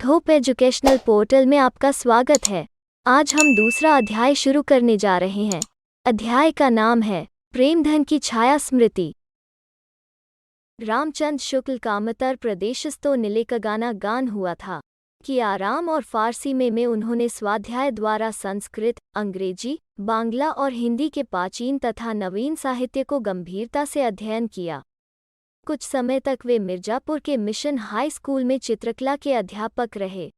Hope educational portal में आपका स्वागत है। आज हम दूसरा अध्याय शुरू करने जा रहे हैं। अध्याय का नाम है प्रेमधन की छाया स्मृति। रामचंद्र शुक्ल का उत्तर प्रदेशस्थो निलेकगाना गान हुआ था कि आराम और फारसी में उन्होंने स्वाध्याय द्वारा संस्कृत, अंग्रेजी, बांग्ला और हिंदी के प्राचीन तथा नवीन साहित्य को गंभीरता से अध्ययन किया। कुछ समय तक वे मिर्जापुर के मिशन हाई स्कूल में चित्रकला के अध्यापक रहे।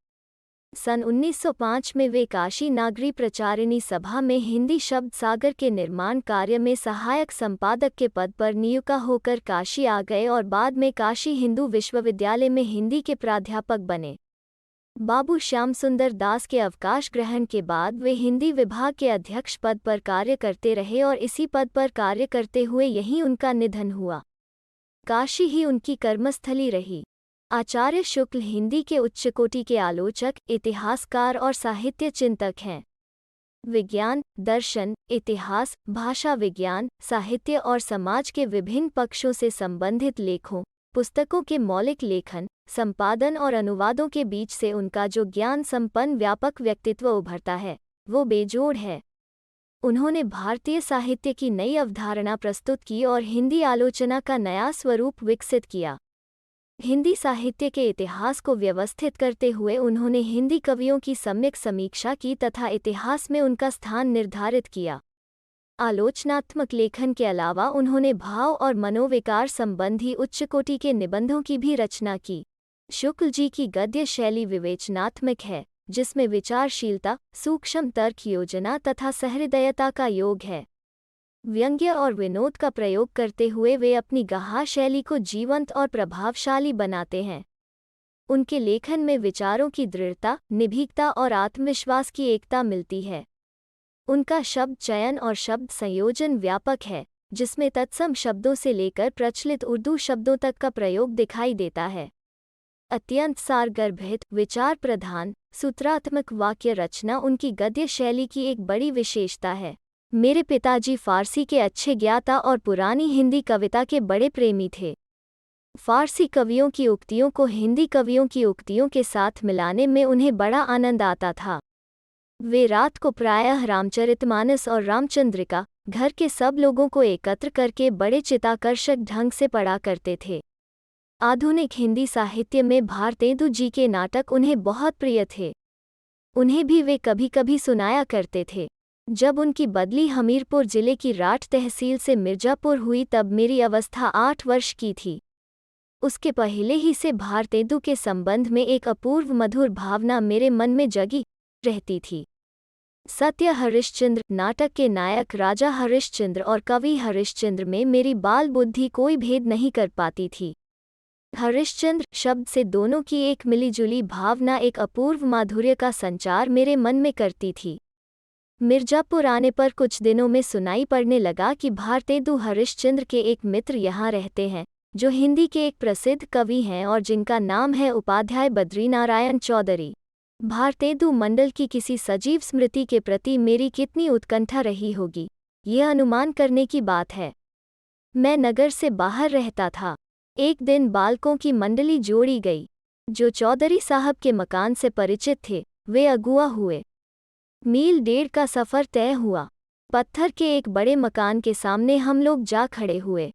सन 1905 में वे काशी नागरी प्रचारिणी सभा में हिंदी शब्द सागर के निर्माण कार्य में सहायक संपादक के पद पर नियुक्त होकर काशी आ गए और बाद में काशी हिंदू विश्वविद्यालय में हिंदी के प्राध्यापक बने। बाबू श्याम सुंदर दास के अवकाश ग्रहण के बाद वे हिंदी विभाग के अध्यक्ष पद पर कार्य करते रहे और इसी पद पर कार्य करते हुए यहीं उनका निधन हुआ। काशी ही उनकी कर्मस्थली रही। आचार्य शुक्ल हिंदी के उच्च कोटि के आलोचक, इतिहासकार और साहित्य चिंतक हैं। विज्ञान, दर्शन, इतिहास, भाषा विज्ञान, साहित्य और समाज के विभिन्न पक्षों से संबंधित लेखों, पुस्तकों के मौलिक लेखन, संपादन और अनुवादों के बीच से उनका जो ज्ञान संपन्न व्यापक व्यक्तित्व उभरता है, वो बेजोड़ है। उन्होंने भारतीय साहित्य की नई अवधारणा प्रस्तुत की और हिंदी आलोचना का नया स्वरूप विकसित किया। हिंदी साहित्य के इतिहास को व्यवस्थित करते हुए उन्होंने हिंदी कवियों की सम्यक समीक्षा की तथा इतिहास में उनका स्थान निर्धारित किया। आलोचनात्मक लेखन के अलावा उन्होंने भाव और मनोविकार संबंधी उच्चकोटि के निबंधों की भी रचना की। शुक्ल जी की गद्य शैली विवेचनात्मक है, जिसमें विचारशीलता, सूक्ष्म तर्क योजना तथा सहृदयता का योग है। व्यंग्य और विनोद का प्रयोग करते हुए वे अपनी गहा शैली को जीवंत और प्रभावशाली बनाते हैं। उनके लेखन में विचारों की दृढ़ता, निभीकता और आत्मविश्वास की एकता मिलती है। उनका शब्द चयन और शब्द संयोजन व्यापक है, जिसमें तत्सम शब्दों से लेकर प्रचलित उर्दू शब्दों तक का प्रयोग दिखाई देता है। अत्यंत सारगर्भित, विचार प्रधान, सूत्रात्मक वाक्य रचना उनकी गद्य शैली की एक बड़ी विशेषता है। मेरे पिताजी फारसी के अच्छे ज्ञाता और पुरानी हिंदी कविता के बड़े प्रेमी थे। फारसी कवियों की उक्तियों को हिंदी कवियों की उक्तियों के साथ मिलाने में उन्हें बड़ा आनंद आता था। वे रात को प्रायः रामचरितमानस और रामचंद्रिका घर के सब लोगों को एकत्र करके बड़े चित्ताकर्षक ढंग से पढ़ा करते थे। आधुनिक हिंदी साहित्य में भारतेंदु जी के नाटक उन्हें बहुत प्रिय थे। उन्हें भी वे कभी कभी सुनाया करते थे। जब उनकी बदली हमीरपुर जिले की राठ तहसील से मिर्जापुर हुई तब मेरी अवस्था 8 वर्ष की थी। उसके पहले ही से भारतेंदु के संबंध में एक अपूर्व मधुर भावना मेरे मन में जगी रहती थी। सत्य हरिश्चंद्र नाटक के नायक राजा हरिश्चंद्र और कवि हरिश्चंद्र में मेरी बाल बुद्धि कोई भेद नहीं कर पाती थी। हरिश्चंद्र शब्द से दोनों की एक मिलीजुली भावना एक अपूर्व माधुर्य का संचार मेरे मन में करती थी। मिर्जापुर आने पर कुछ दिनों में सुनाई पड़ने लगा कि भारतेंदु हरिश्चंद्र के एक मित्र यहाँ रहते हैं, जो हिंदी के एक प्रसिद्ध कवि हैं और जिनका नाम है उपाध्याय बद्रीनारायण चौधरी। भारतेंदु मंडल की किसी सजीव स्मृति के प्रति मेरी कितनी उत्कंठा रही होगी, यह अनुमान करने की बात है। मैं नगर से बाहर रहता था। एक दिन बालकों की मंडली जोड़ी गई। जो चौधरी साहब के मकान से परिचित थे, वे अगुआ हुए। मील 1.5 का सफ़र तय हुआ। पत्थर के एक बड़े मकान के सामने हम लोग जा खड़े हुए।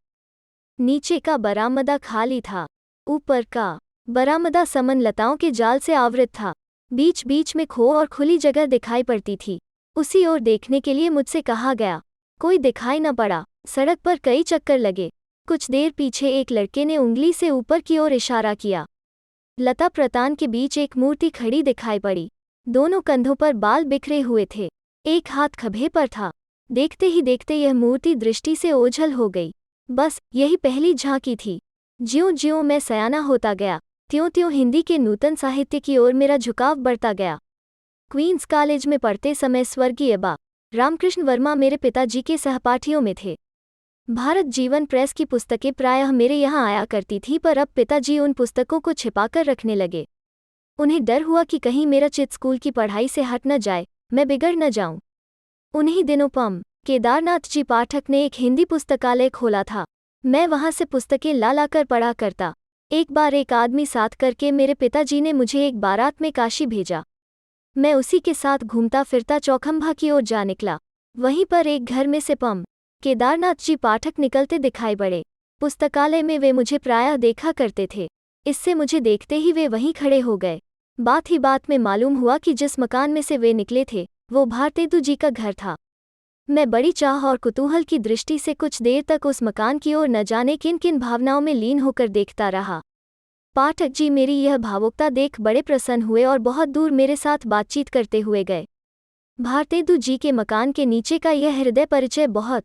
नीचे का बरामदा खाली था। ऊपर का बरामदा समन लताओं के जाल से आवृत था। बीच बीच में खो और खुली जगह दिखाई पड़ती थी। उसी ओर देखने के लिए मुझसे कहा गया। कोई दिखाई न पड़ा। सड़क पर कई चक्कर लगे। कुछ देर पीछे एक लड़के ने उंगली से ऊपर की ओर इशारा किया। लता प्रतान के बीच एक मूर्ति खड़ी दिखाई पड़ी। दोनों कंधों पर बाल बिखरे हुए थे। एक हाथ खभे पर था। देखते ही देखते यह मूर्ति दृष्टि से ओझल हो गई। बस यही पहली झांकी थी। ज्यों-ज्यों मैं सयाना होता गया, त्यों-त्यों हिंदी के नूतन साहित्य की ओर मेरा झुकाव बढ़ता गया। क्वींस कॉलेज में पढ़ते समय स्वर्गीय बा. रामकृष्ण वर्मा मेरे पिताजी के सहपाठियों में थे। भारत जीवन प्रेस की पुस्तकें प्रायः मेरे यहाँ आया करती थी, पर अब पिताजी उन पुस्तकों को छिपाकर रखने लगे। उन्हें डर हुआ कि कहीं मेरा चित्त स्कूल की पढ़ाई से हट न जाए, मैं बिगड़ न जाऊं। उन्हीं दिनों केदारनाथ जी पाठक ने एक हिंदी पुस्तकालय खोला था। मैं वहां से पुस्तकें ला कर पढ़ा करता। एक बार एक आदमी साथ करके मेरे पिताजी ने मुझे एक बारात में काशी भेजा। मैं उसी के साथ घूमता फिरता चौखंभा की ओर जा निकला। वहीं पर एक घर में से पम केदारनाथ जी पाठक निकलते दिखाई पड़े। पुस्तकालय में वे मुझे प्रायः देखा करते थे। इससे मुझे देखते ही वे वहीं खड़े हो गए। बात ही बात में मालूम हुआ कि जिस मकान में से वे निकले थे वो भारतेदु जी का घर था। मैं बड़ी चाह और कुतूहल की दृष्टि से कुछ देर तक उस मकान की ओर न जाने किन किन भावनाओं में लीन होकर देखता रहा। पाठक जी मेरी यह भावुकता देख बड़े प्रसन्न हुए और बहुत दूर मेरे साथ बातचीत करते हुए गए। भारतेदु जी के मकान के नीचे का यह हृदय परिचय बहुत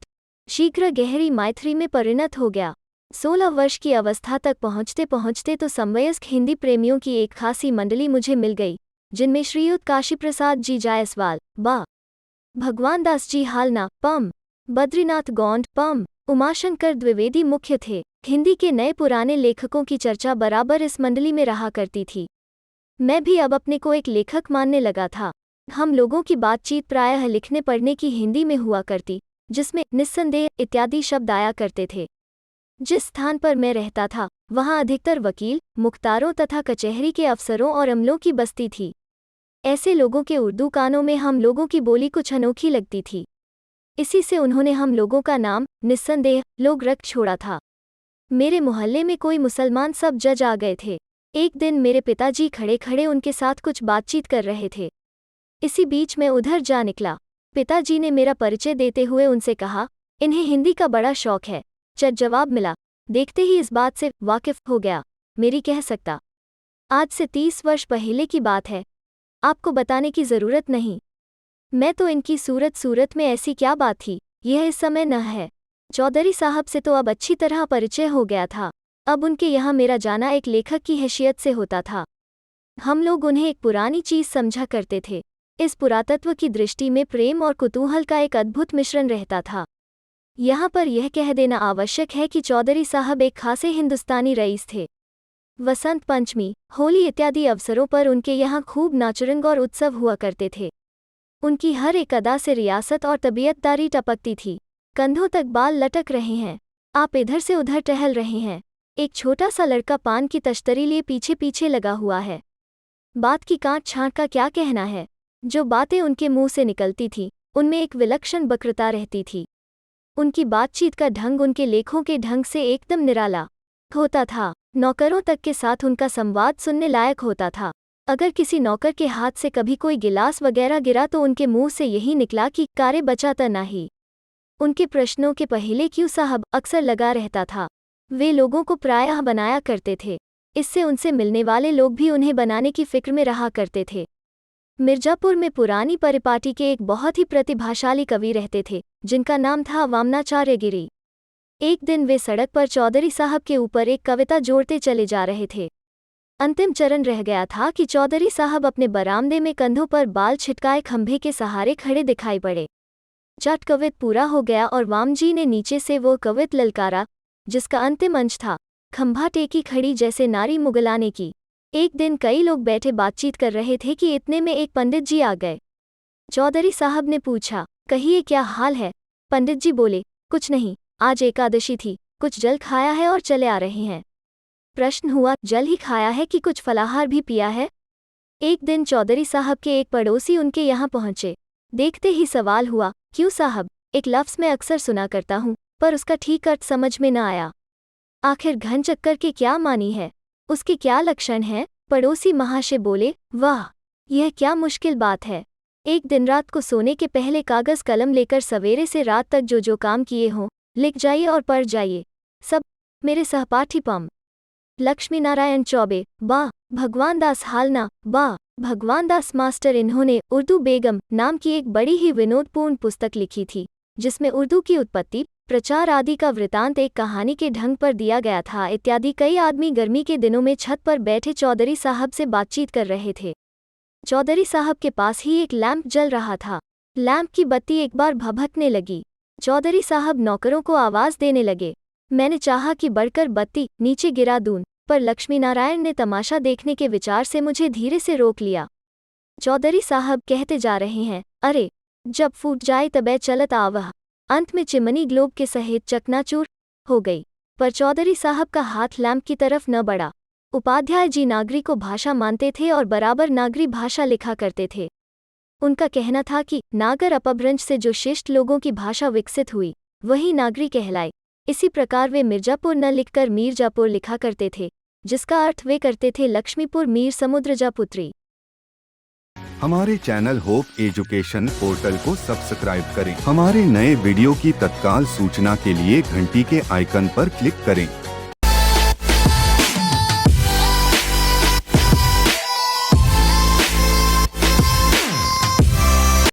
शीघ्र गहरी मैत्री में परिणत हो गया। 16 वर्ष की अवस्था तक पहुँचते पहुँचते तो समवयस्क हिंदी प्रेमियों की एक खासी मंडली मुझे मिल गई, जिनमें श्रीयुत काशी प्रसाद जी जायसवाल, बा भगवान दास जी हालना, पम बद्रीनाथ गौंड, पम उमाशंकर द्विवेदी मुख्य थे। हिंदी के नए पुराने लेखकों की चर्चा बराबर इस मंडली में रहा करती थी। मैं भी अब अपने को एक लेखक मानने लगा था। हम लोगों की बातचीत प्रायः लिखने पढ़ने की हिंदी में हुआ करती, जिसमें निस्संदेह इत्यादि शब्द आया करते थे। जिस स्थान पर मैं रहता था वहां अधिकतर वकील, मुख्तारों तथा कचहरी के अफसरों और अमलों की बस्ती थी। ऐसे लोगों के उर्दू कानों में हम लोगों की बोली कुछ अनोखी लगती थी। इसी से उन्होंने हम लोगों का नाम निस्संदेह लोग रख छोड़ा था। मेरे मोहल्ले में कोई मुसलमान सब जज आ गए थे। एक दिन मेरे पिताजी खड़े खड़े उनके साथ कुछ बातचीत कर रहे थे। इसी बीच मैं उधर जा निकला। पिताजी ने मेरा परिचय देते हुए उनसे कहा, इन्हें हिंदी का बड़ा शौक है। चट जवाब मिला। देखते ही इस बात से वाकिफ हो गया। मेरी कह सकता आज से 30 वर्ष पहले की बात है। आपको बताने की ज़रूरत नहीं। मैं तो इनकी सूरत में ऐसी क्या बात थी, यह इस समय न है। चौधरी साहब से तो अब अच्छी तरह परिचय हो गया था। अब उनके यहाँ मेरा जाना एक लेखक की हैसियत से होता था। हम लोग उन्हें एक पुरानी चीज़ समझा करते थे। इस पुरातत्व की दृष्टि में प्रेम और कुतूहल का एक अद्भुत मिश्रण रहता था। यहाँ पर यह कह देना आवश्यक है कि चौधरी साहब एक खासे हिंदुस्तानी रईस थे। वसंत पंचमी, होली इत्यादि अवसरों पर उनके यहाँ खूब नाचरंग और उत्सव हुआ करते थे। उनकी हर एक अदा से रियासत और तबीयतदारी टपकती थी। कंधों तक बाल लटक रहे हैं। आप इधर से उधर टहल रहे हैं। एक छोटा सा लड़का पान की तश्तरी लिए पीछे पीछे लगा हुआ है। बात की काट छांट का क्या कहना है। जो बातें उनके मुंह से निकलती थीं, उनमें एक विलक्षण वक्रता रहती थी। उनकी बातचीत का ढंग उनके लेखों के ढंग से एकदम निराला होता था। नौकरों तक के साथ उनका संवाद सुनने लायक होता था। अगर किसी नौकर के हाथ से कभी कोई गिलास वगैरह गिरा तो उनके मुंह से यही निकला कि कारे बचाता नहीं। उनके प्रश्नों के पहले क्यों साहब अक्सर लगा रहता था। वे लोगों को प्रायः बनाया करते थे। इससे उनसे मिलने वाले लोग भी उन्हें बनाने की फिक्र में रहा करते थे। मिर्जापुर में पुरानी परिपाटी के एक बहुत ही प्रतिभाशाली कवि रहते थे, जिनका नाम था वामनाचार्य गिरी। एक दिन वे सड़क पर चौधरी साहब के ऊपर एक कविता जोड़ते चले जा रहे थे। अंतिम चरण रह गया था कि चौधरी साहब अपने बरामदे में कंधों पर बाल छिटकाए खंभे के सहारे खड़े दिखाई पड़े। चट कवित पूरा हो गया और वामजी ने नीचे से वो कवित ललकारा, जिसका अंतिम अंश था, खंभा टेकी खड़ी जैसे नारी मुगलाने की। एक दिन कई लोग बैठे बातचीत कर रहे थे कि इतने में एक पंडित जी आ गए। चौधरी साहब ने पूछा, कहिए क्या हाल है। पंडित जी बोले, कुछ नहीं, आज एकादशी थी, कुछ जल खाया है और चले आ रहे हैं। प्रश्न हुआ, जल ही खाया है कि कुछ फलाहार भी पिया है। एक दिन चौधरी साहब के एक पड़ोसी उनके यहाँ पहुँचे। देखते ही सवाल हुआ, क्यों साहब। एक लफ्ज़ मैं अक्सर सुना करता हूँ, पर उसका ठीक अर्थ समझ में न आया। आखिर घन चक्कर के क्या मानी है, उसके क्या लक्षण हैं। पड़ोसी महाशय बोले, वाह, यह क्या मुश्किल बात है। एक दिन रात को सोने के पहले कागज़ कलम लेकर सवेरे से रात तक जो जो काम किए हों लिख जाइए और पढ़ जाइए। सब मेरे सहपाठी पम लक्ष्मी नारायण चौबे, बा भगवान दास हालना, बा भगवान दास मास्टर। इन्होंने उर्दू बेगम नाम की एक बड़ी ही विनोदपूर्ण पुस्तक लिखी थी, जिसमें उर्दू की उत्पत्ति, प्रचार आदि का वृतांत एक कहानी के ढंग पर दिया गया था इत्यादि। कई आदमी गर्मी के दिनों में छत पर बैठे चौधरी साहब से बातचीत कर रहे थे। चौधरी साहब के पास ही एक लैंप जल रहा था। लैंप की बत्ती एक बार भभकने लगी। चौधरी साहब नौकरों को आवाज़ देने लगे। मैंने चाहा कि बढ़कर बत्ती नीचे गिरा दूं, पर लक्ष्मी नारायण ने तमाशा देखने के विचार से मुझे धीरे से रोक लिया। चौधरी साहब कहते जा रहे हैं, अरे जब फूट जाए तबे चलत आवह। अंत में चिमनी ग्लोब के सहित चकनाचूर हो गई। पर चौधरी साहब का हाथ लैंप की तरफ न बढ़ा। उपाध्याय जी नागरी को भाषा मानते थे और बराबर नागरी भाषा लिखा करते थे। उनका कहना था कि नागर अपभ्रंश से जो शिष्ट लोगों की भाषा विकसित हुई वही नागरी कहलाए। इसी प्रकार वे मिर्जापुर न लिखकर मीरजापुर लिखा करते थे, जिसका अर्थ वे करते थे लक्ष्मीपुर मीर समुद्रजा पुत्री। हमारे चैनल होप एजुकेशन पोर्टल को सब्सक्राइब करें। हमारे नए वीडियो की तत्काल सूचना के लिए घंटी के आइकन पर क्लिक करें।